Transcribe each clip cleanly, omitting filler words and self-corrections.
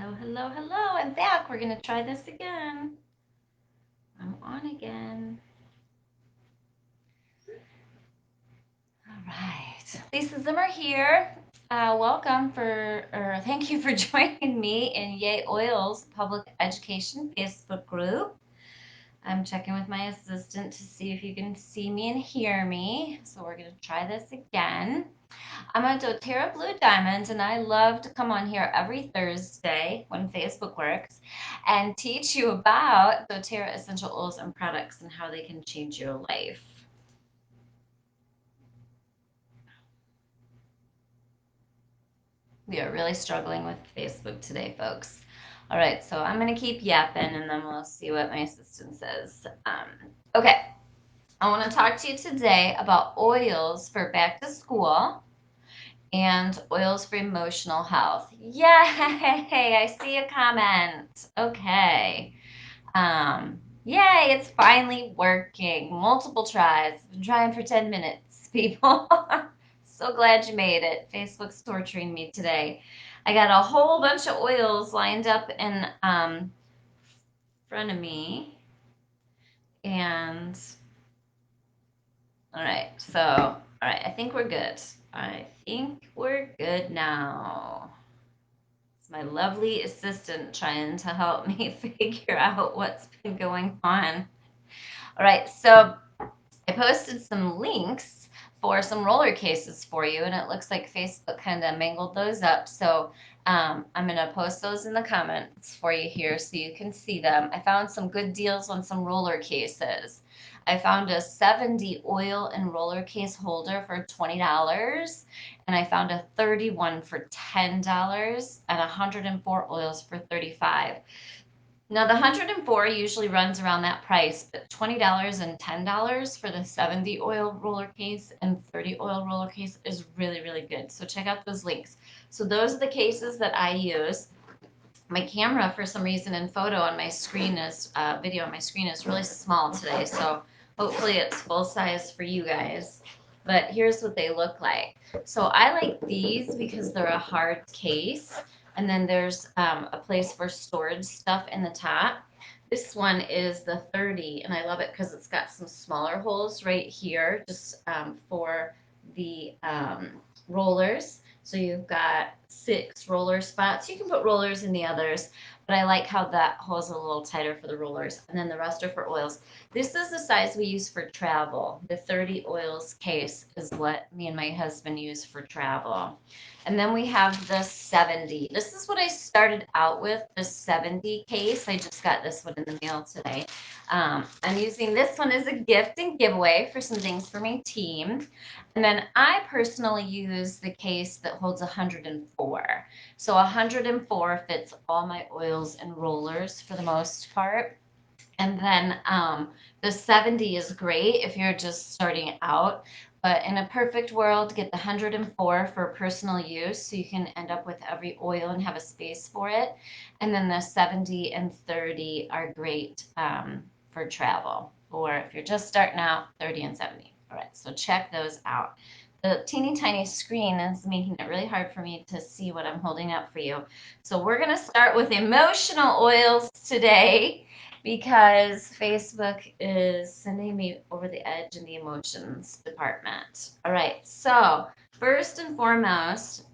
Hello, hello, hello. I'm back. We're going to try this again. I'm on again. All right. Lisa Zimmer here. Thank you for joining me in Yay Oils Public Education Facebook group. I'm checking with my assistant to see if you can see me and hear me. So we're going to try this again. I'm a doTERRA Blue Diamond, and I love to come on here every Thursday when Facebook works and teach you about doTERRA essential oils and products and how they can change your life. We are really struggling with Facebook today, folks. All right, so I'm going to keep yapping and then we'll see what my assistant says. Okay, I want to talk to you today about oils for back to school and oils for emotional health. Yay! I see a comment. Okay. Yay, it's finally working. Multiple tries. Been trying for 10 minutes, people. So glad you made it. Facebook's torturing me today. I got a whole bunch of oils lined up in front of me. And all right, I think we're good. I think we're good now. It's my lovely assistant trying to help me figure out what's been going on. All right, so I posted some links for some roller cases for you, and it looks like Facebook kind of mangled those up. So I'm going to post those in the comments for you here so you can see them. I found some good deals on some roller cases. I found a 70 oil and roller case holder for $20, and I found a 31 for $10 and 104 oils for $35. Now, the 104 usually runs around that price, but $20 and $10 for the 70 oil roller case and 30 oil roller case is really, really good. So check out those links. So those are the cases that I use. My camera, for some reason, in photo on my screen is, video on my screen is really small today. So hopefully it's full size for you guys. But here's what they look like. So I like these because they're a hard case. And then there's a place for storage stuff in the top. This one is the 30, and I love it because it's got some smaller holes right here just for the rollers. So you've got 6 roller spots. You can put rollers in the others, but I like how that hole's a little tighter for the rollers. And then the rest are for oils. This is the size we use for travel. The 30 oils case is what me and my husband use for travel. And then we have the 70. This is what I started out with, the 70 case. I just got this one in the mail today. I'm using this one as a gift and giveaway for some things for my team. And then I personally use the case that holds 104. So 104 fits all my oils and rollers for the most part. And then the 70 is great if you're just starting out. But in a perfect world, get the 104 for personal use so you can end up with every oil and have a space for it. And then the 70 and 30 are great for travel. Or if you're just starting out, 30 and 70. All right, so check those out. The teeny tiny screen is making it really hard for me to see what I'm holding up for you. So we're going to start with emotional oils today because Facebook is sending me over the edge in the emotions department. All right, so first and foremost,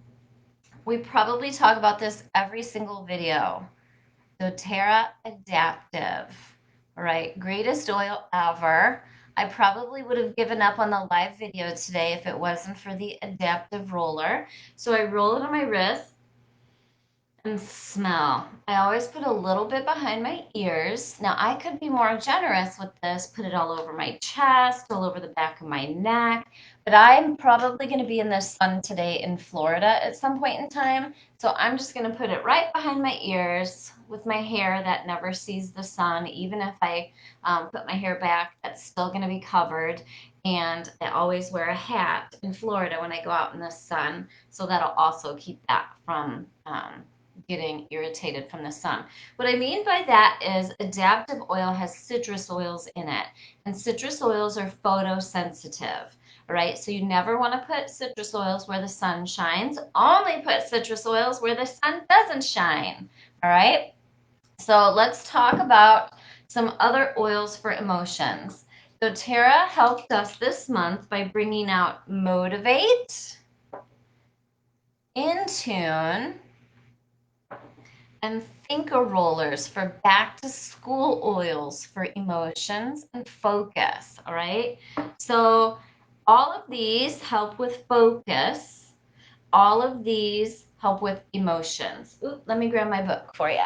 we probably talk about this every single video. doTERRA Adaptive. All right, greatest oil ever. I probably would have given up on the live video today if it wasn't for the adaptive roller. So I roll it on my wrist and smell. I always put a little bit behind my ears. Now, I could be more generous with this, put it all over my chest, all over the back of my neck, but I'm probably going to be in the sun today in Florida at some point in time. So I'm just going to put it right behind my ears with my hair that never sees the sun. Even if I put my hair back, that's still going to be covered. And I always wear a hat in Florida when I go out in the sun. So that'll also keep that from getting irritated from the sun. What I mean by that is adaptive oil has citrus oils in it, and citrus oils are photosensitive. right? So you never want to put citrus oils where the sun shines. Only put citrus oils where the sun doesn't shine, all right? So let's talk about some other oils for emotions. doTERRA helped us this month by bringing out Motivate, Intune, and Thinker rollers for back to school oils for emotions and focus. All right. So, all of these help with focus, all of these help with emotions. Ooh, let me grab my book for you.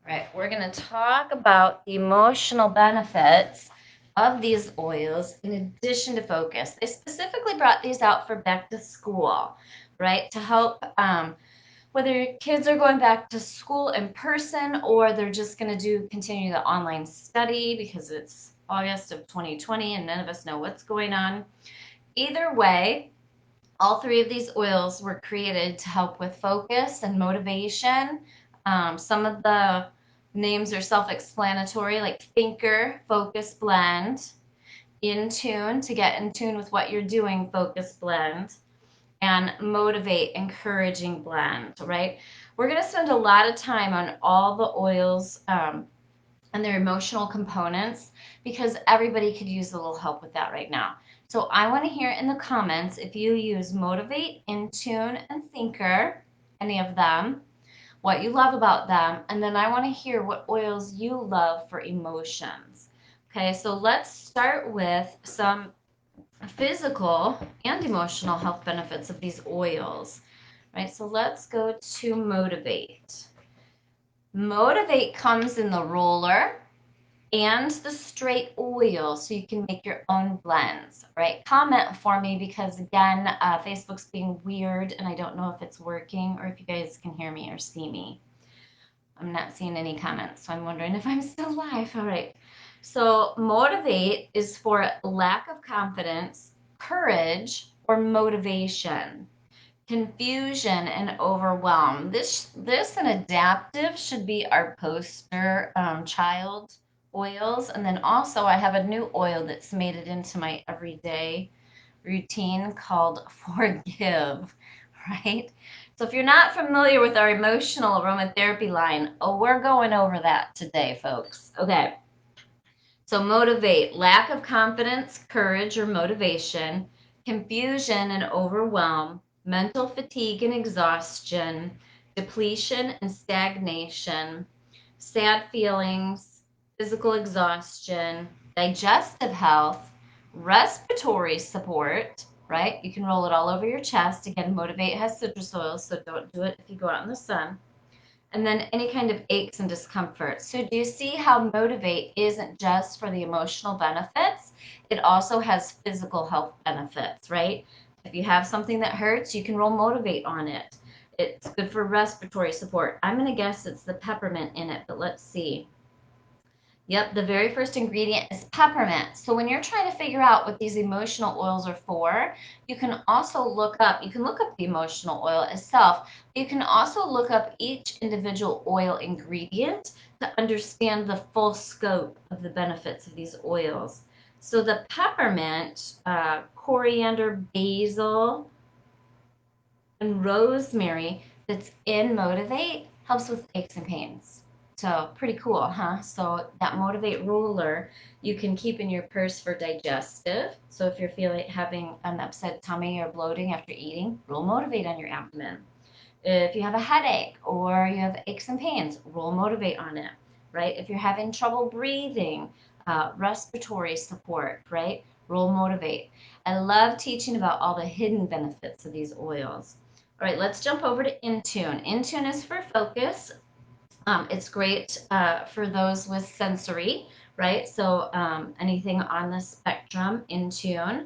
All right, we're going to talk about the emotional benefits of these oils in addition to focus. They specifically brought these out for back to school, right? To help whether your kids are going back to school in person or they're just going to continue the online study because it's August of 2020 and none of us know what's going on. Either way, all three of these oils were created to help with focus and motivation. Some of the names are self-explanatory, like Thinker, Focus Blend, In Tune, to get in tune with what you're doing, Focus Blend, and Motivate, Encouraging Blend, right? We're going to spend a lot of time on all the oils and their emotional components because everybody could use a little help with that right now. So I want to hear in the comments if you use Motivate, Intune, and Thinker, any of them, what you love about them, and then I want to hear what oils you love for emotions. Okay, so let's start with some physical and emotional health benefits of these oils. Right, so let's go to Motivate. Motivate comes in the roller and the straight oil so you can make your own blends, right? Comment for me because again, Facebook's being weird and I don't know if it's working or if you guys can hear me or see me. I'm not seeing any comments, so I'm wondering if I'm still live. All right. So Motivate is for lack of confidence, courage, or motivation, confusion, and overwhelm. This and adaptive should be our poster child oils. And then also I have a new oil that's made it into my everyday routine called Forgive, right? So if you're not familiar with our emotional aromatherapy line, oh, we're going over that today, folks. Okay. So motivate, lack of confidence, courage, or motivation, confusion and overwhelm, mental fatigue and exhaustion, depletion and stagnation, sad feelings, physical exhaustion, digestive health, respiratory support, right? You can roll it all over your chest. Again, Motivate has citrus oils, so don't do it if you go out in the sun. And then any kind of aches and discomfort. So do you see how Motivate isn't just for the emotional benefits? It also has physical health benefits, right? If you have something that hurts, you can roll Motivate on it. It's good for respiratory support. I'm going to guess it's the peppermint in it, but let's see. Yep, the very first ingredient is peppermint. So when you're trying to figure out what these emotional oils are for, you can also you can look up the emotional oil itself. You can also look up each individual oil ingredient to understand the full scope of the benefits of these oils. So the peppermint, coriander, basil, and rosemary that's in Motivate helps with aches and pains. So pretty cool, huh? So that Motivate roller you can keep in your purse for digestive. So if you're having an upset tummy or bloating after eating, roll Motivate on your abdomen. If you have a headache or you have aches and pains, roll Motivate on it, right? If you're having trouble breathing, respiratory support, right? Roll Motivate. I love teaching about all the hidden benefits of these oils. All right, let's jump over to Intune. Intune is for focus. It's great for those with sensory, right? So anything on the spectrum, Intune.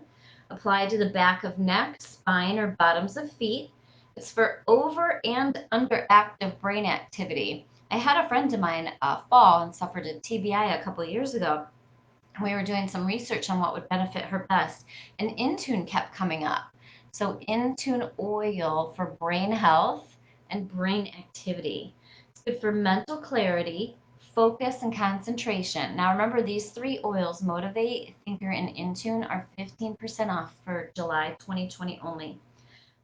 Apply to the back of neck, spine, or bottoms of feet. It's for over and underactive brain activity. I had a friend of mine fall and suffered a TBI a couple of years ago. We were doing some research on what would benefit her best, and Intune kept coming up. So Intune oil for brain health and brain activity. Good for mental clarity, focus, and concentration. Now remember, these three oils, Motivate, Thinker, and Intune, are 15% off for July 2020 only.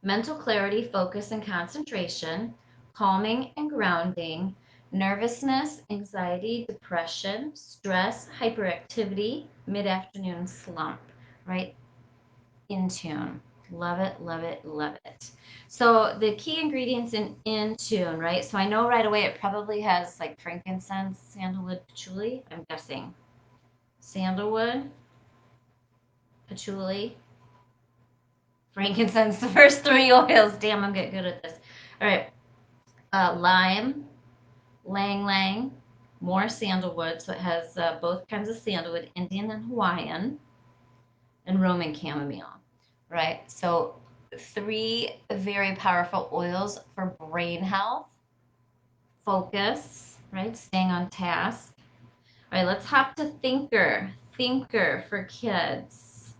Mental clarity, focus, and concentration, calming and grounding, nervousness, anxiety, depression, stress, hyperactivity, mid-afternoon slump, right? Intune. Love it, love it, love it. So the key ingredients in Intune, right? So I know right away it probably has like frankincense, sandalwood, patchouli. I'm guessing sandalwood, patchouli, frankincense. The first three oils. Damn, I'm getting good at this. All right, lime, lang lang, more sandalwood. So it has both kinds of sandalwood, Indian and Hawaiian, and Roman chamomile, right? So three very powerful oils for brain health, focus, right? Staying on task. All right, let's hop to Thinker. Thinker for kids.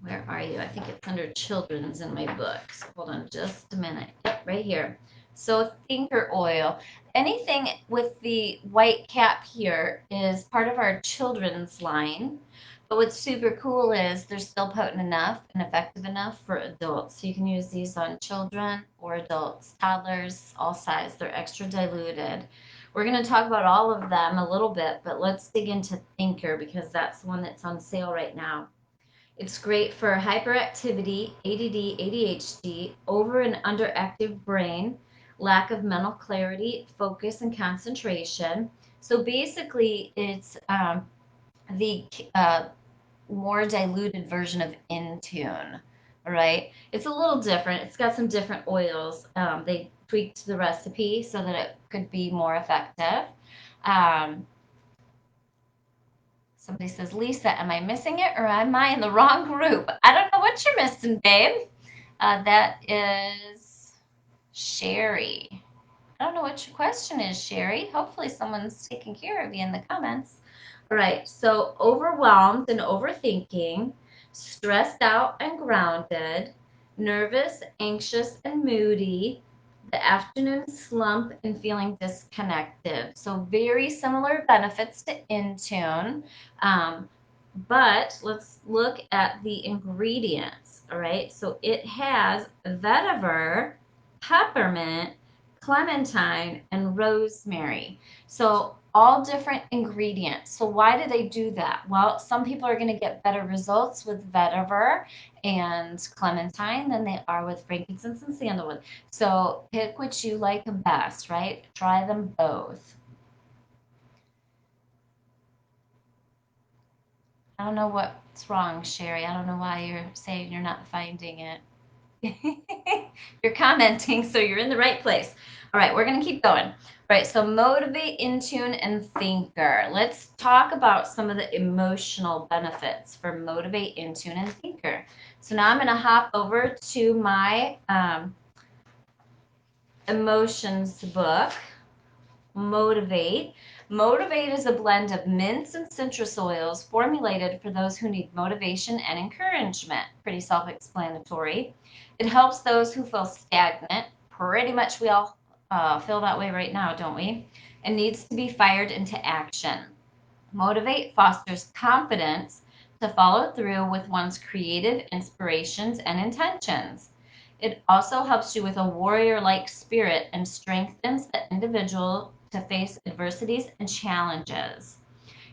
Where are you? I think it's under children's in my books. Hold on just a minute. Yep, right here. So Thinker oil. Anything with the white cap here is part of our children's line. But what's super cool is they're still potent enough and effective enough for adults. So you can use these on children or adults, toddlers, all size. They're extra diluted. We're going to talk about all of them a little bit, but let's dig into Thinker because that's the one that's on sale right now. It's great for hyperactivity, ADD, ADHD, over and underactive brain, lack of mental clarity, focus, and concentration. So basically, it's the more diluted version of Intune, right? It's a little different. It's got some different oils. They tweaked the recipe so that it could be more effective. Um, Somebody says, Lisa, am I missing it or am I in the wrong group? I don't know what you're missing, babe. That is Sherry. I don't know what your question is, Sherry. Hopefully, someone's taking care of you in the comments. All right, so overwhelmed and overthinking, stressed out and grounded, nervous, anxious, and moody, the afternoon slump, and feeling disconnected. So, very similar benefits to Intune. Um, but let's look at the ingredients. All right, so it has vetiver, peppermint, clementine, and rosemary. So all different ingredients. So why do they do that? Well, some people are going to get better results with vetiver and clementine than they are with frankincense and sandalwood. So pick which you like best, right? Try them both. I don't know what's wrong, Sherry. I don't know why you're saying you're not finding it. You're commenting, so you're in the right place. All right, we're going to keep going. All right, so Motivate, Intune, and Thinker. Let's talk about some of the emotional benefits for Motivate, Intune, and Thinker. So now I'm going to hop over to my emotions book, Motivate. Motivate is a blend of mints and citrus oils formulated for those who need motivation and encouragement. Pretty self-explanatory. It helps those who feel stagnant. Pretty much we all feel that way right now, don't we? And needs to be fired into action. Motivate fosters confidence to follow through with one's creative inspirations and intentions. It also helps you with a warrior-like spirit and strengthens the individual to face adversities and challenges.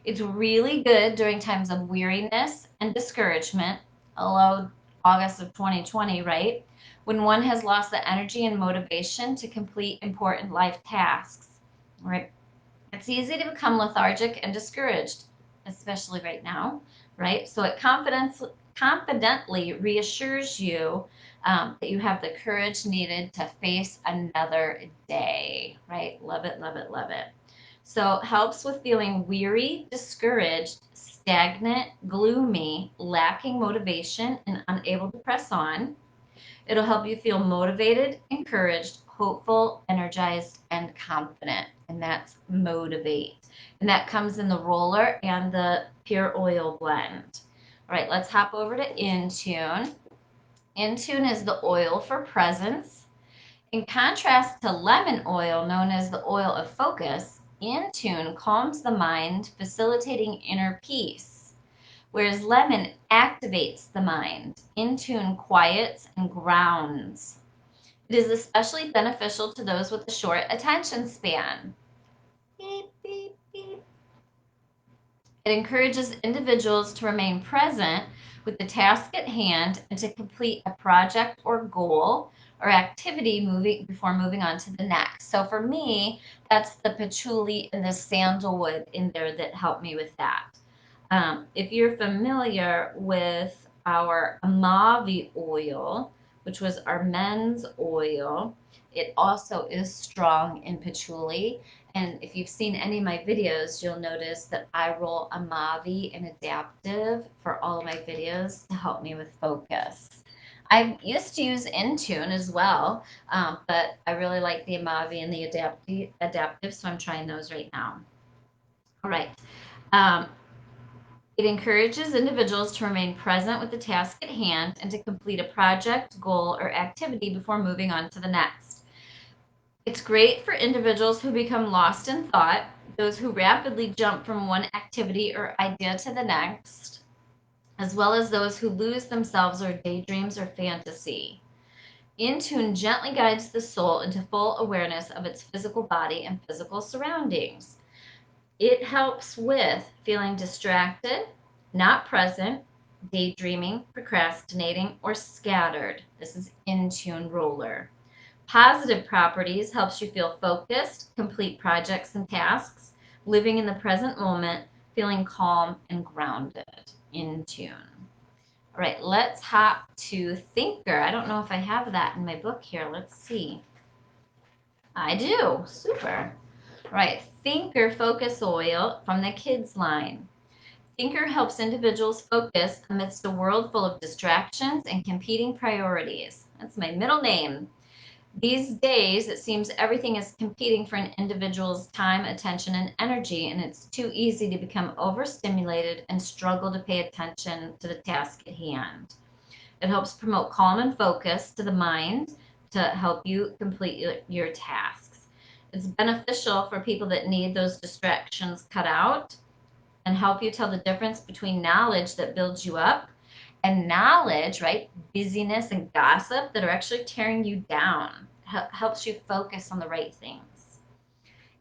It's really good during times of weariness and discouragement, although August of 2020, right? When one has lost the energy and motivation to complete important life tasks, right? It's easy to become lethargic and discouraged, especially right now, right? So it confidently reassures you that you have the courage needed to face another day, right? Love it, love it, love it. So it helps with feeling weary, discouraged, stagnant, gloomy, lacking motivation, and unable to press on. It'll help you feel motivated, encouraged, hopeful, energized, and confident. And that's Motivate. And that comes in the roller and the pure oil blend. All right, let's hop over to Intune. Intune is the oil for presence. In contrast to lemon oil, known as the oil of focus, Intune calms the mind, facilitating inner peace, whereas lemon activates the mind. Intune quiets and grounds. It is especially beneficial to those with a short attention span. Beep, beep, beep. It encourages individuals to remain present with the task at hand and to complete a project or goal or activity before moving on to the next. So for me, that's the patchouli and the sandalwood in there that help me with that. If you're familiar with our Amavi oil, which was our men's oil, it also is strong in patchouli. And if you've seen any of my videos, you'll notice that I roll Amavi and Adaptive for all of my videos to help me with focus. I used to use Intune as well, but I really like the Amavi and the Adaptive, so I'm trying those right now. All right. Um, it encourages individuals to remain present with the task at hand and to complete a project, goal, or activity before moving on to the next. It's great for individuals who become lost in thought, those who rapidly jump from one activity or idea to the next, as well as those who lose themselves or daydreams or fantasy. Intune gently guides the soul into full awareness of its physical body and physical surroundings. It helps with feeling distracted, not present, daydreaming, procrastinating, or scattered. This is Intune Roller. Positive properties helps you feel focused, complete projects and tasks, living in the present moment, feeling calm and grounded. Intune. All right, let's hop to Thinker. I don't know if I have that in my book here. Let's see. I do. Super. Right, Thinker Focus Oil from the kids line. Thinker helps individuals focus amidst a world full of distractions and competing priorities. That's my middle name. These days, it seems everything is competing for an individual's time, attention, and energy, and it's too easy to become overstimulated and struggle to pay attention to the task at hand. It helps promote calm and focus to the mind to help you complete your tasks. It's beneficial for people that need those distractions cut out and help you tell the difference between knowledge that builds you up and knowledge, right? Busyness and gossip that are actually tearing you down. Helps you focus on the right things.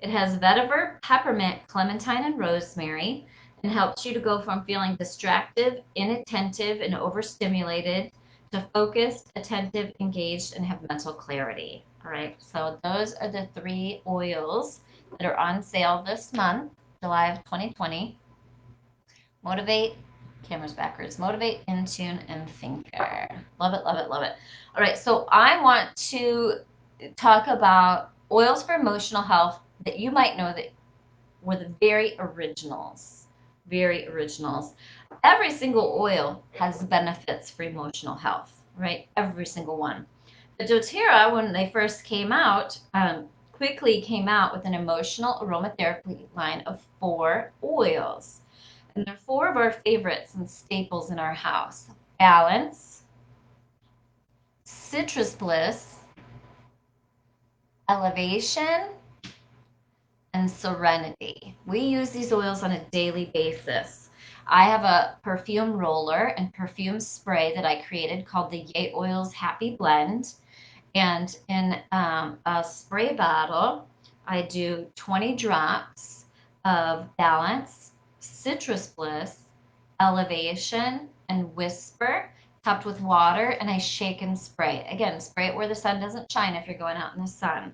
It has vetiver, peppermint, clementine, and rosemary, and helps you to go from feeling distracted, inattentive, and overstimulated to focused, attentive, engaged, and have mental clarity. All right, so those are the 3 oils that are on sale this month, July of 2020. Motivate, camera's backwards, Motivate, Intune, and Thinker. Love it, love it, love it. All right, so I want to talk about oils for emotional health that you might know that were the very originals. Very originals. Every single oil has benefits for emotional health, right? Every single one. The doTERRA, when they first came out, quickly came out with an emotional aromatherapy line of 4 oils. And they're 4 of our favorites and staples in our house: Balance, Citrus Bliss, Elevation, and Serenity. We use these oils on a daily basis. I have a perfume roller and perfume spray that I created called the Yay Oils Happy Blend. And in a spray bottle, I do 20 drops of Balance, Citrus Bliss, Elevation, and Whisper, topped with water, and I shake and spray. Again, spray it where the sun doesn't shine if you're going out in the sun,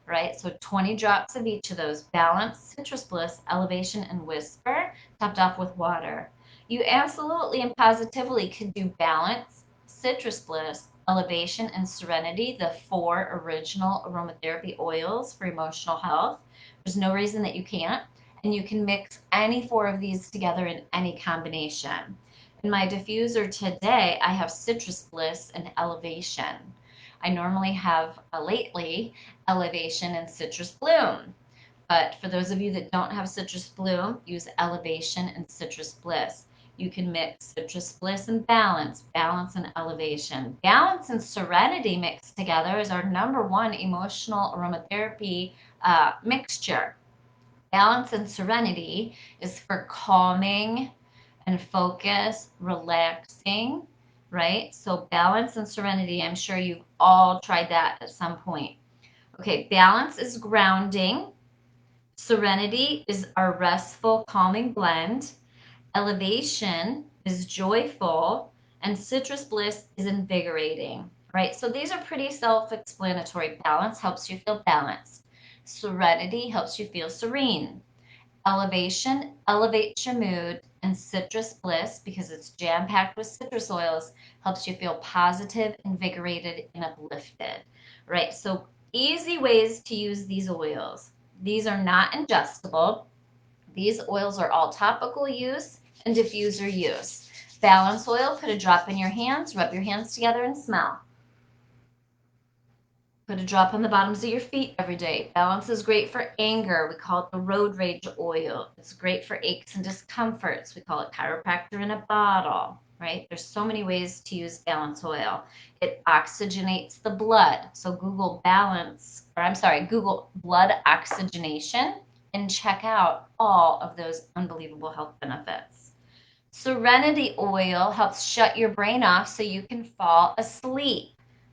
right? So 20 drops of each of those: Balance, Citrus Bliss, Elevation, and Whisper, topped off with water. You absolutely and positively could do Balance, Citrus Bliss, Elevation, and Serenity, the 4 original aromatherapy oils for emotional health. There's no reason that you can't. And you can mix any 4 of these together in any combination. In my diffuser today, I have Citrus Bliss and Elevation. I normally have, lately, Elevation and Citrus Bloom. But for those of you that don't have Citrus Bloom, use Elevation and Citrus Bliss. You can mix citrus bliss and balance, balance and elevation. Balance and serenity mixed together is our #1 emotional aromatherapy mixture. Balance and serenity is for calming and focus, relaxing, right? So, balance and serenity, I'm sure you've all tried that at some point. Okay, balance is grounding, serenity is our restful, calming blend, elevation is joyful, and citrus bliss is invigorating, right? So these are pretty self-explanatory. Balance helps you feel balanced. Serenity helps you feel serene. Elevation elevates your mood, and citrus bliss, because it's jam-packed with citrus oils, helps you feel positive, invigorated, and uplifted, right? So easy ways to use these oils. These are not ingestible. These oils are all topical use and diffuser use. Balance oil, put a drop in your hands, rub your hands together and smell. Put a drop on the bottoms of your feet every day. Balance is great for anger. We call it the road rage oil. It's great for aches and discomforts. We call it chiropractor in a bottle, right? There's so many ways to use balance oil. It oxygenates the blood. So Google Google blood oxygenation and check out all of those unbelievable health benefits. Serenity oil helps shut your brain off so you can fall asleep.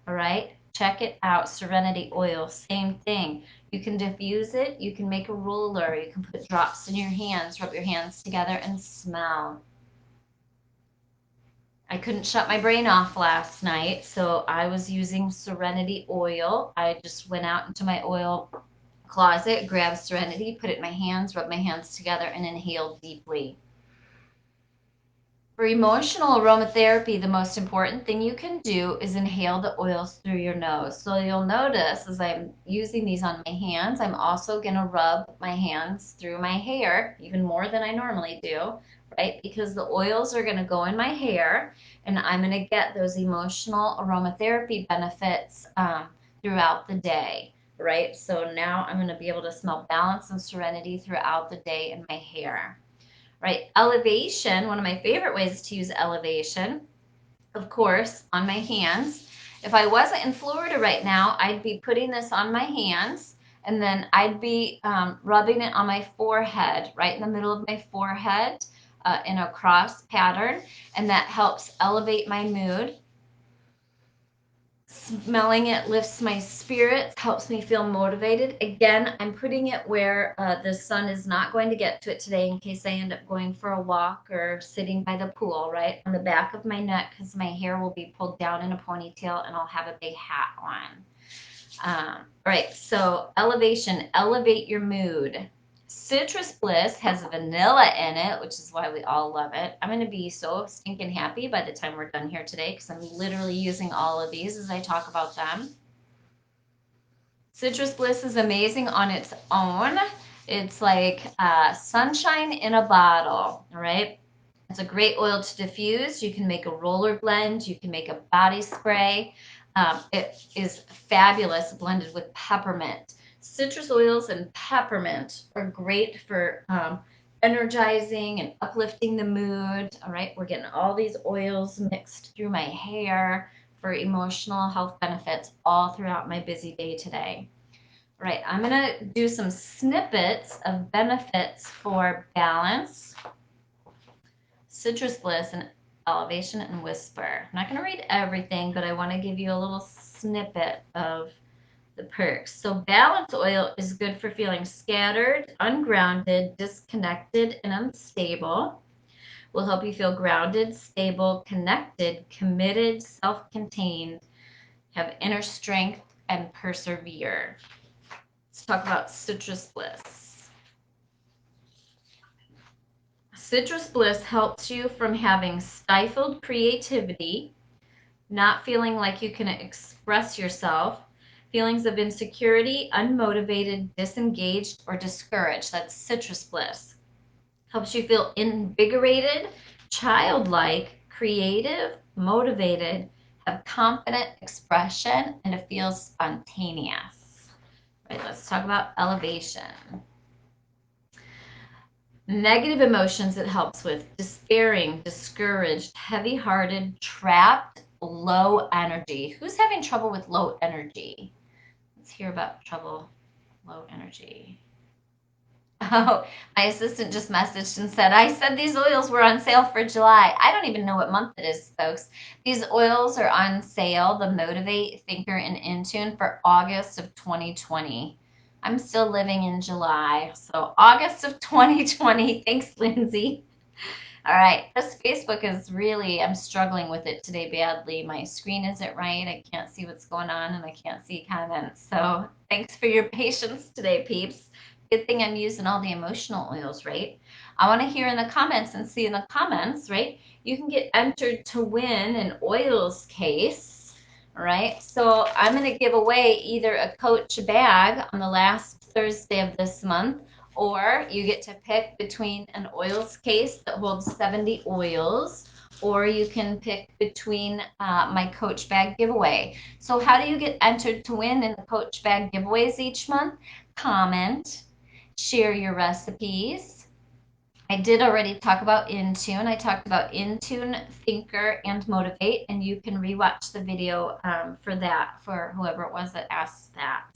All right, check it out. Serenity oil, same thing. You can diffuse it, you can make a roller, you can put drops in your hands, rub your hands together and smell. I couldn't shut my brain off last night, so I was using Serenity oil. I just went out into my oil closet, grabbed Serenity, put it in my hands, rubbed my hands together, and inhaled deeply. For emotional aromatherapy, the most important thing you can do is inhale the oils through your nose. So you'll notice as I'm using these on my hands, I'm also going to rub my hands through my hair, even more than I normally do, right? Because the oils are going to go in my hair and I'm going to get those emotional aromatherapy benefits throughout the day, right? So now I'm going to be able to smell balance and serenity throughout the day in my hair. Right? Elevation, one of my favorite ways to use elevation, of course, on my hands. If I wasn't in Florida right now, I'd be putting this on my hands and then I'd be rubbing it on my forehead, right in the middle of my forehead in a cross pattern, and that helps elevate my mood. Smelling it lifts my spirits, helps me feel motivated. Again, I'm putting it where the sun is not going to get to it today in case I end up going for a walk or sitting by the pool, right? On the back of my neck because my hair will be pulled down in a ponytail and I'll have a big hat on. Right, so elevation, elevate your mood. Citrus Bliss has vanilla in it, which is why we all love it. I'm going to be so stinking happy by the time we're done here today because I'm literally using all of these as I talk about them. Citrus Bliss is amazing on its own. It's like sunshine in a bottle, all right? It's a great oil to diffuse. You can make a roller blend. You can make a body spray. It is fabulous blended with peppermint. Citrus oils and peppermint are great for energizing and uplifting the mood. All right, we're getting all these oils mixed through my hair for emotional health benefits all throughout my busy day today. All right, I'm going to do some snippets of benefits for balance, citrus bliss, and elevation and whisper. I'm not going to read everything, but I want to give you a little snippet of the perks. So balance oil is good for feeling scattered, ungrounded, disconnected, and unstable. Will help you feel grounded, stable, connected, committed, self-contained, have inner strength, and persevere. Let's talk about citrus bliss. Citrus bliss helps you from having stifled creativity, not feeling like you can express yourself, feelings of insecurity, unmotivated, disengaged, or discouraged. That's citrus bliss. Helps you feel invigorated, childlike, creative, motivated, have confident expression, and it feels spontaneous. Right, let's talk about elevation. Negative emotions it helps with despairing, discouraged, heavy hearted, trapped, low energy. Who's having trouble with low energy? Let's hear about trouble, low energy. Oh, my assistant just messaged and said, I said these oils were on sale for July. I don't even know what month it is, folks. These oils are on sale, the Motivate, Thinker, and Intune for August of 2020. I'm still living in July. So August of 2020. Thanks, Lindsay. All right, this Facebook is really, I'm struggling with it today badly. My screen isn't right. I can't see what's going on and I can't see comments. So thanks for your patience today, peeps. Good thing I'm using all the emotional oils, right? I want to hear in the comments and see in the comments, right? You can get entered to win an oils case, all right? So I'm going to give away either a Coach bag on the last Thursday of this month, or you get to pick between an oils case that holds 70 oils, or you can pick between my Coach bag giveaway. So how do you get entered to win in the Coach bag giveaways each month? Comment, share your recipes. I did already talk about Intune. I talked about Intune, Thinker, and Motivate, and you can rewatch the video for that, for whoever it was that asked that.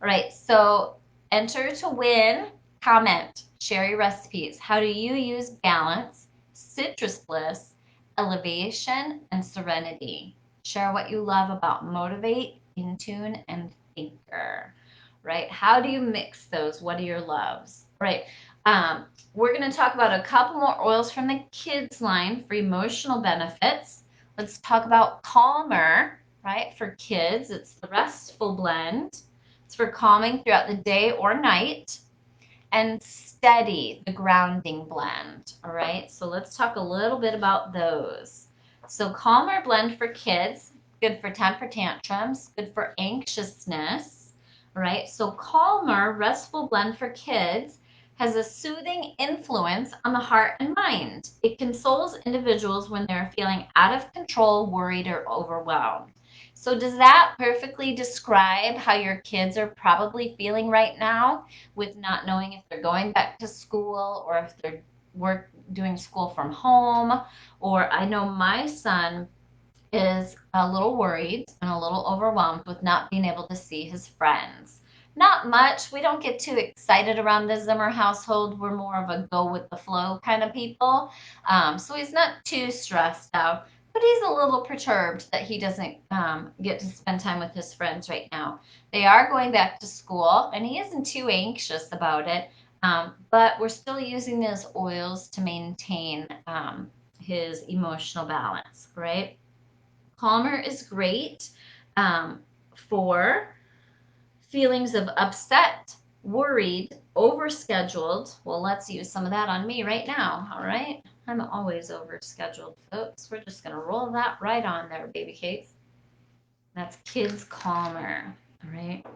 All right, so enter to win, comment, share your recipes. How do you use balance, citrus bliss, elevation, and serenity? Share what you love about Motivate, Intune, and Thinker, right? How do you mix those? What are your loves, right? We're going to talk about a couple more oils from the kids line for emotional benefits. Let's talk about Calmer, right? For kids, it's the restful blend. It's for calming throughout the day or night. And Steady, the grounding blend. All right, so let's talk a little bit about those. So Calmer blend for kids, good for temper tantrums, good for anxiousness. All right, so Calmer, restful blend for kids, has a soothing influence on the heart and mind. It consoles individuals when they're feeling out of control, worried, or overwhelmed. So does that perfectly describe how your kids are probably feeling right now, with not knowing if they're going back to school or if they're doing school from home? Or I know my son is a little worried and a little overwhelmed with not being able to see his friends. Not much. We don't get too excited around the Zimmer household. We're more of a go with the flow kind of people. So he's not too stressed out, but he's a little perturbed that he doesn't get to spend time with his friends right now. They are going back to school, and he isn't too anxious about it. But we're still using those oils to maintain his emotional balance, right? Calmer is great for feelings of upset, worried, overscheduled. Well, let's use some of that on me right now. All right. I'm always overscheduled, folks. We're just going to roll that right on there, baby cakes. That's Kids Calmer. All right.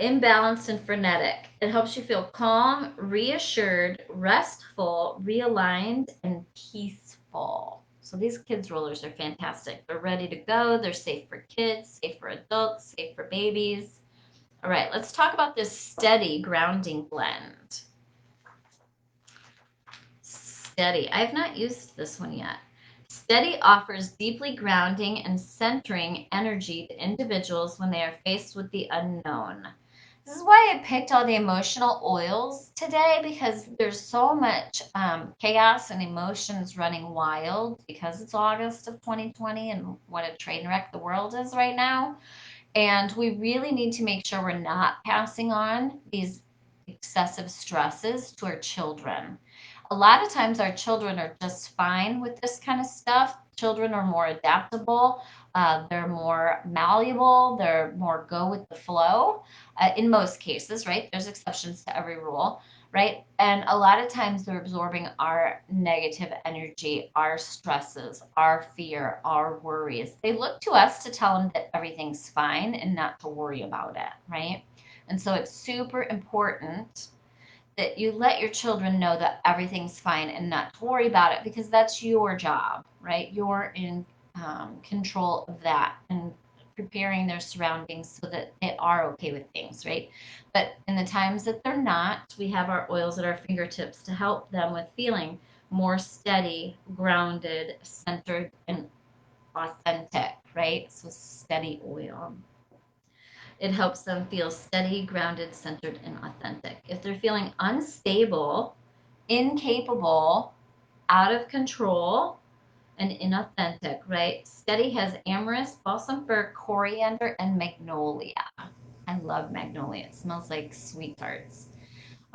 Imbalanced and frenetic. It helps you feel calm, reassured, restful, realigned, and peaceful. So these kids rollers are fantastic. They're ready to go. They're safe for kids, safe for adults, safe for babies. All right, let's talk about this Steady grounding blend. Steady. I have not used this one yet. Steady offers deeply grounding and centering energy to individuals when they are faced with the unknown. This is why I picked all the emotional oils today, because there's so much chaos and emotions running wild because it's August of 2020 and what a train wreck the world is right now. And we really need to make sure we're not passing on these excessive stresses to our children. A lot of times our children are just fine with this kind of stuff. Children are more adaptable, they're more malleable, they're more go with the flow in most cases, right? There's exceptions to every rule, right? And a lot of times they're absorbing our negative energy, our stresses, our fear, our worries. They look to us to tell them that everything's fine and not to worry about it, right? And so it's super important that you let your children know that everything's fine and not to worry about it, because that's your job, right? You're in control of that. And preparing their surroundings so that they are okay with things, right? But in the times that they're not, we have our oils at our fingertips to help them with feeling more steady, grounded, centered, and authentic, right? So steady oil. It helps them feel steady, grounded, centered, and authentic. If they're feeling unstable, incapable, out of control, and inauthentic, right? Steady has amyris, balsam fir, coriander, and magnolia. I love magnolia. It smells like sweethearts.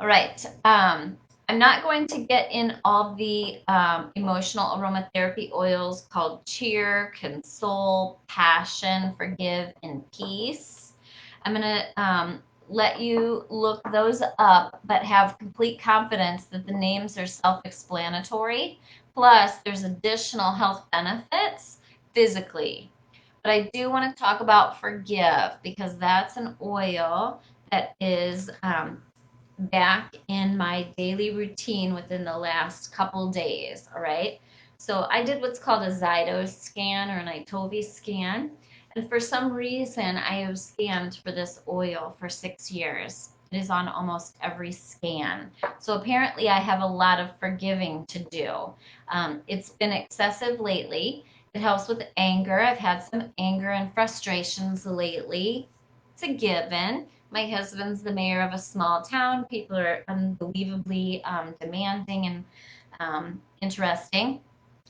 All right. I'm not going to get in all the emotional aromatherapy oils called cheer, console, passion, forgive, and peace. I'm going to let you look those up, but have complete confidence that the names are self explanatory. Plus, there's additional health benefits physically. But I do want to talk about forgive because that's an oil that is back in my daily routine within the last couple days. All right. So I did what's called a Zytos scan or an Itovi scan. And for some reason, I have scanned for this oil for 6 years. It is on almost every scan. So apparently, I have a lot of forgiving to do. It's been excessive lately. It helps with anger. I've had some anger and frustrations lately. It's a given. My husband's the mayor of a small town. People are unbelievably demanding and interesting.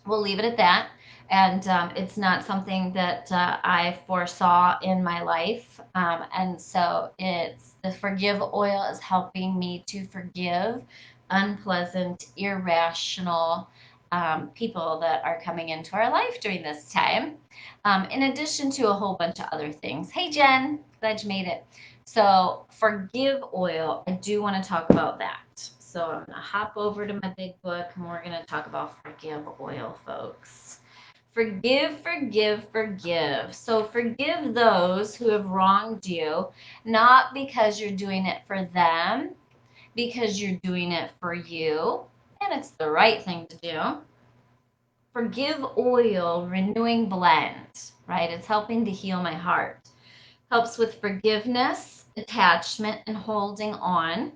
We'll leave it at that. And it's not something that I foresaw in my life. And so it's the forgive oil is helping me to forgive unpleasant, irrational people that are coming into our life during this time, in addition to a whole bunch of other things. Hey, Jen, glad you made it. So, forgive oil, I do want to talk about that. So, I'm going to hop over to my big book and we're going to talk about forgive oil, folks. Forgive, forgive, forgive. So, forgive those who have wronged you, not because you're doing it for them, because you're doing it for you, and it's the right thing to do. Forgive oil, renewing blend, right? It's helping to heal my heart. Helps with forgiveness, attachment, and holding on.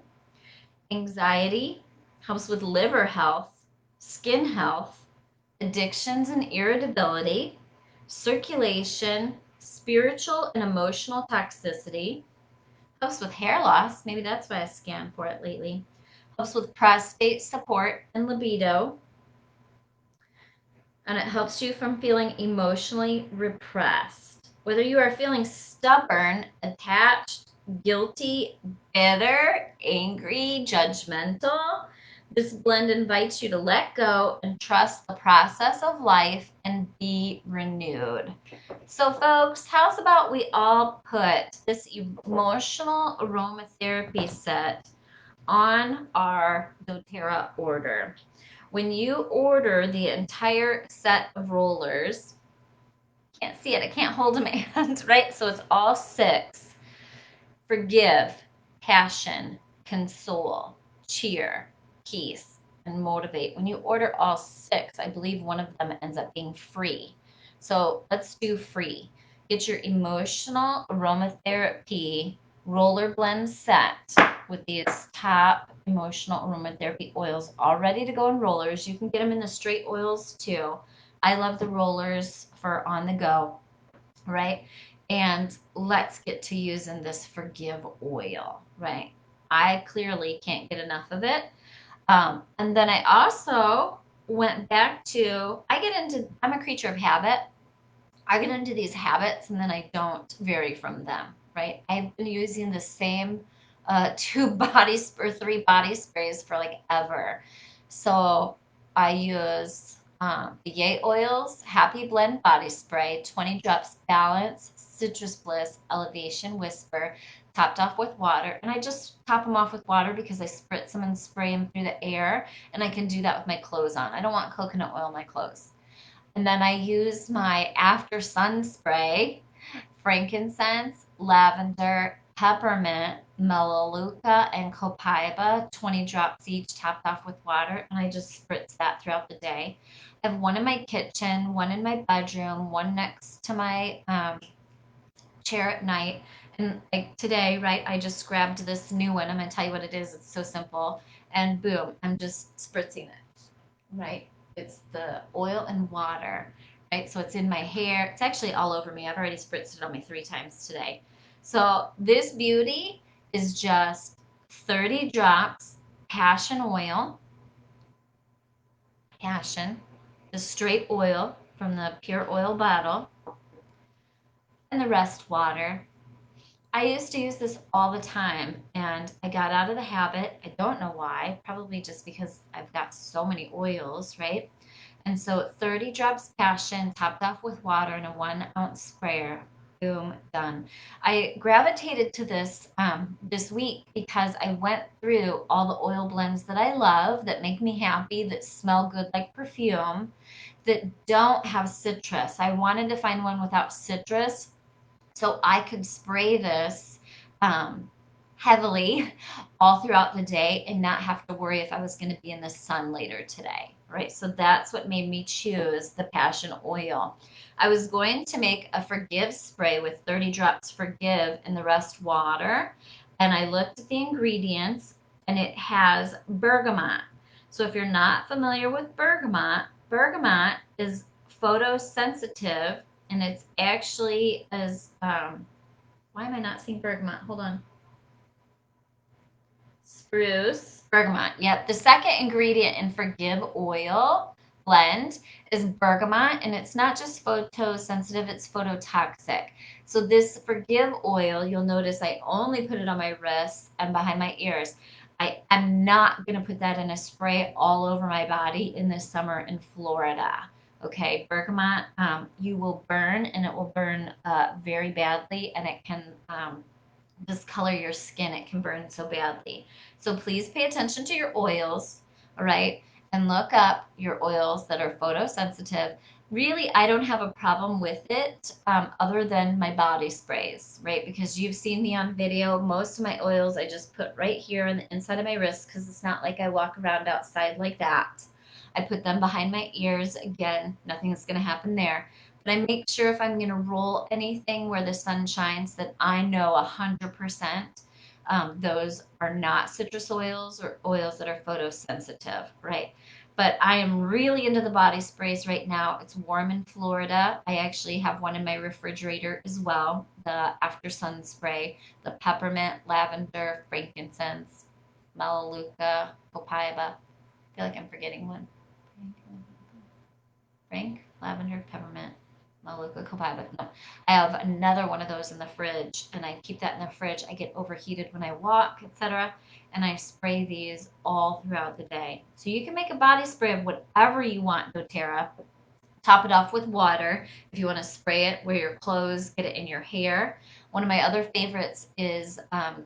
Anxiety, helps with liver health, skin health, addictions and irritability, circulation, spiritual and emotional toxicity. Helps with hair loss. Maybe that's why I scanned for it lately. Helps with prostate support and libido, and it helps you from feeling emotionally repressed. Whether you are feeling stubborn, attached, guilty, bitter, angry, judgmental, this blend invites you to let go and trust the process of life and be renewed. So, folks, how's about we all put this emotional aromatherapy set on our doTERRA order? When you order the entire set of rollers, can't see it, I can't hold in my hand, right? So it's all 6. Forgive, passion, console, cheer, peace, and motivate. When you order all 6, I believe one of them ends up being free. So let's do free. Get your emotional aromatherapy roller blend set with these top emotional aromatherapy oils all ready to go in rollers. You can get them in the straight oils too. I love the rollers for on the go, right? And let's get to using this forgive oil, right? I clearly can't get enough of it. And then I also went back to, I'm a creature of habit. I get into these habits and then I don't vary from them, right? I've been using the same 3 body sprays for like ever. So I use the Yay Oils Happy Blend Body Spray, 20 drops balance, citrus bliss, elevation, whisper, topped off with water. And I just top them off with water because I spritz them and spray them through the air. And I can do that with my clothes on. I don't want coconut oil on my clothes. And then I use my after sun spray, frankincense, lavender, peppermint, melaleuca, and copaiba, 20 drops each, topped off with water. And I just spritz that throughout the day. I have one in my kitchen, one in my bedroom, one next to my chair at night. And like today, right, I just grabbed this new one. I'm going to tell you what it is. It's so simple. And boom, I'm just spritzing it, right? It's the oil and water, right? So it's in my hair. It's actually all over me. I've already spritzed it on me 3 times today. So this beauty is just 30 drops passion oil, passion, the straight oil from the pure oil bottle, and the rest water. I used to use this all the time and I got out of the habit. I don't know why, probably just because I've got so many oils, right? And so 30 drops passion topped off with water in a 1 ounce sprayer. Boom, done. I gravitated to this this week because I went through all the oil blends that I love, that make me happy, that smell good like perfume, that don't have citrus. I wanted to find one without citrus so I could spray this um, heavily all throughout the day and not have to worry if I was going to be in the sun later today, right? So that's what made me choose the passion oil. I was going to make a forgive spray with 30 drops forgive and the rest water. And I looked at the ingredients and it has bergamot. So if you're not familiar with bergamot, bergamot is photosensitive and it's actually as why am I not seeing bergamot? Hold on. Spruce, bergamot. Yep. The second ingredient in Forgive Oil blend is bergamot, and it's not just photosensitive, it's phototoxic. So this Forgive Oil, you'll notice I only put it on my wrists and behind my ears. I am not going to put that in a spray all over my body in the summer in Florida. Okay, bergamot, you will burn, and it will burn very badly, and it can discolor your skin. It can burn so badly. So please pay attention to your oils, all right? And look up your oils that are photosensitive. Really, I don't have a problem with it other than my body sprays, right? Because you've seen me on video. Most of my oils I just put right here on the inside of my wrist because it's not like I walk around outside like that. I put them behind my ears. Again, nothing's going to happen there. But I make sure if I'm going to roll anything where the sun shines that I know 100% those are not citrus oils or oils that are photosensitive, right? But I am really into the body sprays right now. It's warm in Florida. I actually have one in my refrigerator as well, the After Sun spray, the peppermint, lavender, frankincense, melaleuca, copaiba. I feel like I'm forgetting one. Frank, lavender, peppermint, Maluka, copaiba. No, I have another one of those in the fridge, and I keep that in the fridge. I get overheated when I walk, etc., and I spray these all throughout the day. So you can make a body spray of whatever you want, doTERRA. Top it off with water if you want to spray it where your clothes, get it in your hair. One of my other favorites is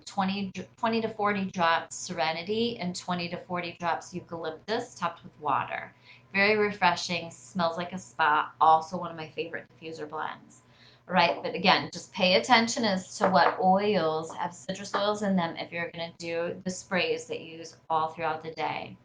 20 to 40 drops Serenity and 20 to 40 drops eucalyptus topped with water. Very refreshing, smells like a spa. Also, one of my favorite diffuser blends. Right, but again, just pay attention as to what oils have citrus oils in them if you're going to do the sprays that you use all throughout the day.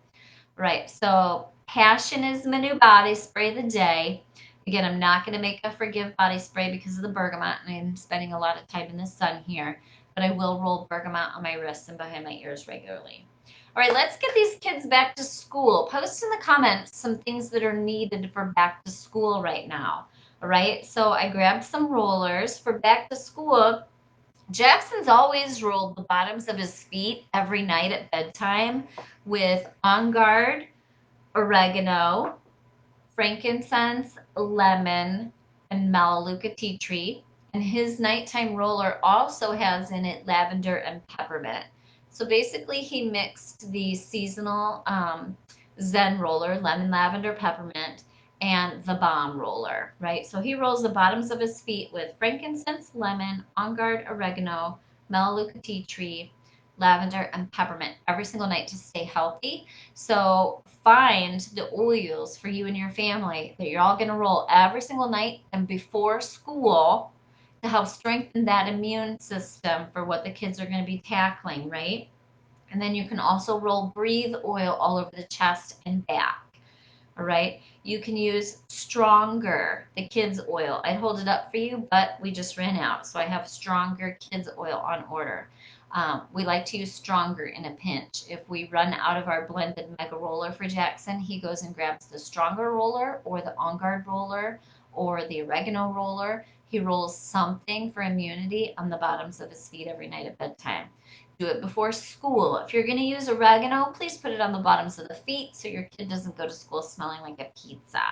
Right. So passion is my new body spray of the day. Again, I'm not going to make a forgive body spray because of the bergamot, and I'm spending a lot of time in the sun here. But I will roll bergamot on my wrists and behind my ears regularly. All right, let's get these kids back to school. Post in the comments some things that are needed for back to school right now. All right, so I grabbed some rollers for back to school. Jackson's always rolled the bottoms of his feet every night at bedtime with On Guard, oregano, frankincense, lemon, and melaleuca tea tree. And his nighttime roller also has in it lavender and peppermint. So basically, he mixed the seasonal Zen roller, lemon, lavender, peppermint, and the balm roller, right? So he rolls the bottoms of his feet with frankincense, lemon, on guard, oregano, melaleuca tea tree, lavender, and peppermint every single night to stay healthy. So find the oils for you and your family that you're all going to roll every single night and before school to help strengthen that immune system for what the kids are going to be tackling, right? And then you can also roll breathe oil all over the chest and back. All right. You can use stronger, the kids oil. I'd hold it up for you, but we just ran out. So I have stronger kids oil on order. We like to use stronger in a pinch. If we run out of our blended mega roller for Jackson, he goes and grabs the stronger roller or the On Guard roller or the oregano roller. He rolls something for immunity on the bottoms of his feet every night at bedtime. Do it before school. If you're going to use oregano, please put it on the bottoms of the feet so your kid doesn't go to school smelling like a pizza,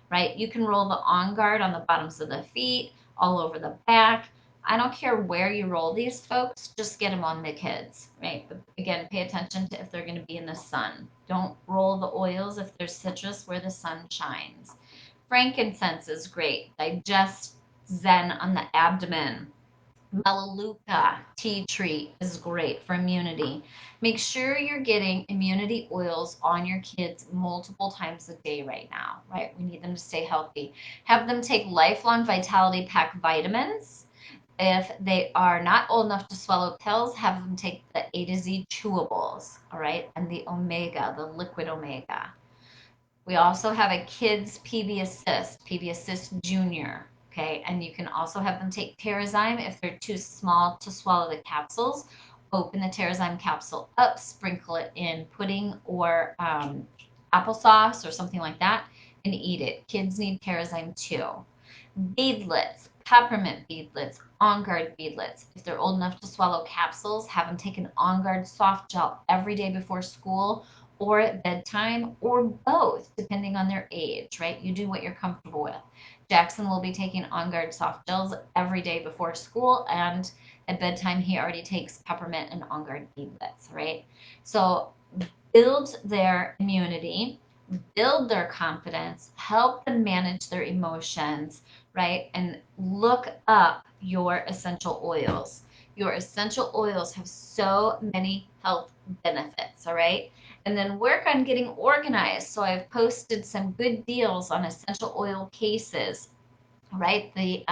right? You can roll the On Guard on the bottoms of the feet, all over the back. I don't care where you roll these folks, just get them on the kids, right? But again, pay attention to if they're going to be in the sun. Don't roll the oils if there's citrus where the sun shines. Frankincense is great. Digest Zen on the abdomen. Melaleuca tea tree is great for immunity. Make sure you're getting immunity oils on your kids multiple times a day right now, right? We need them to stay healthy. Have them take lifelong vitality pack vitamins. If they are not old enough to swallow pills, have them take the A to Z chewables, all right? And the omega, the liquid omega. We also have a kids PB Assist Junior. Okay, and you can also have them take Terrazyme if they're too small to swallow the capsules. Open the Terrazyme capsule up, sprinkle it in pudding or applesauce or something like that, and eat it. Kids need Terrazyme too. Beadlets, peppermint beadlets, On Guard beadlets. If they're old enough to swallow capsules, have them take an On Guard soft gel every day before school or at bedtime or both, depending on their age, right? You do what you're comfortable with. Jackson will be taking On Guard soft gels every day before school, and at bedtime, he already takes peppermint and On Guard beadlets, right? So build their immunity, build their confidence, help them manage their emotions, right? And look up your essential oils. Your essential oils have so many health benefits, all right? And then work on getting organized. So I've posted some good deals on essential oil cases, right? The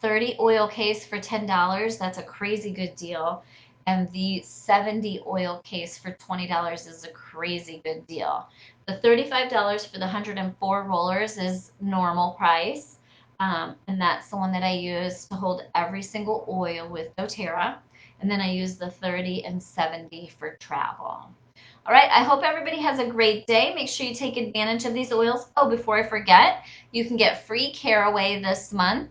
30 oil case for $10, that's a crazy good deal. And the 70 oil case for $20 is a crazy good deal. The $35 for the 104 rollers is normal price. And that's the one that I use to hold every single oil with doTERRA. And then I use the 30 and 70 for travel. All right, I hope everybody has a great day. Make sure you take advantage of these oils. Oh, before I forget, you can get free Caraway this month.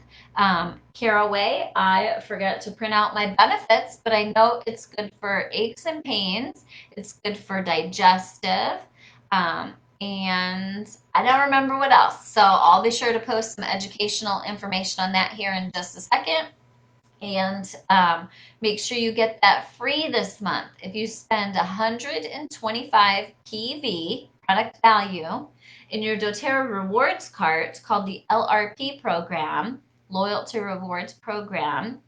Caraway, I forgot to print out my benefits, but I know it's good for aches and pains. It's good for digestive. And I don't remember what else. So I'll be sure to post some educational information on that here in just a second. And make sure you get that free this month. If you spend 125 PV, product value, in your doTERRA rewards card, it's called the LRP program, Loyalty Rewards Program,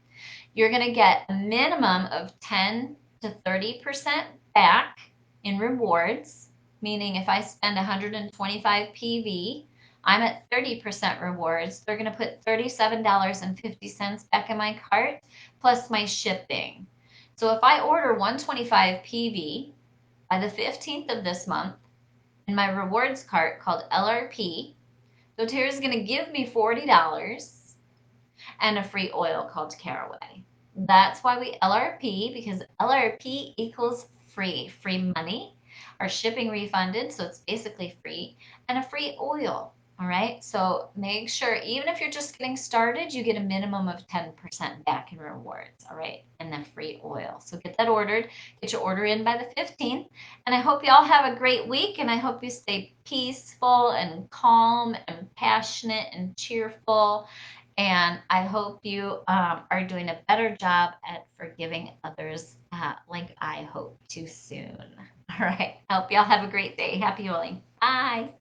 you're going to get a minimum of 10 to 30% back in rewards, meaning if I spend 125 PV, I'm at 30% rewards. They're going to put $37.50 back in my cart plus my shipping. So if I order 125 PV by the 15th of this month in my rewards cart called LRP, doTERRA is going to give me $40 and a free oil called Caraway. That's why we LRP, because LRP equals free money, our shipping refunded, so it's basically free, and a free oil. All right, so make sure, even if you're just getting started, you get a minimum of 10% back in rewards. All right, and then free oil. So get that ordered, get your order in by the 15th. And I hope you all have a great week, and I hope you stay peaceful and calm and passionate and cheerful. And I hope you are doing a better job at forgiving others like I hope to soon. All right. I hope y'all have a great day. Happy healing. Bye.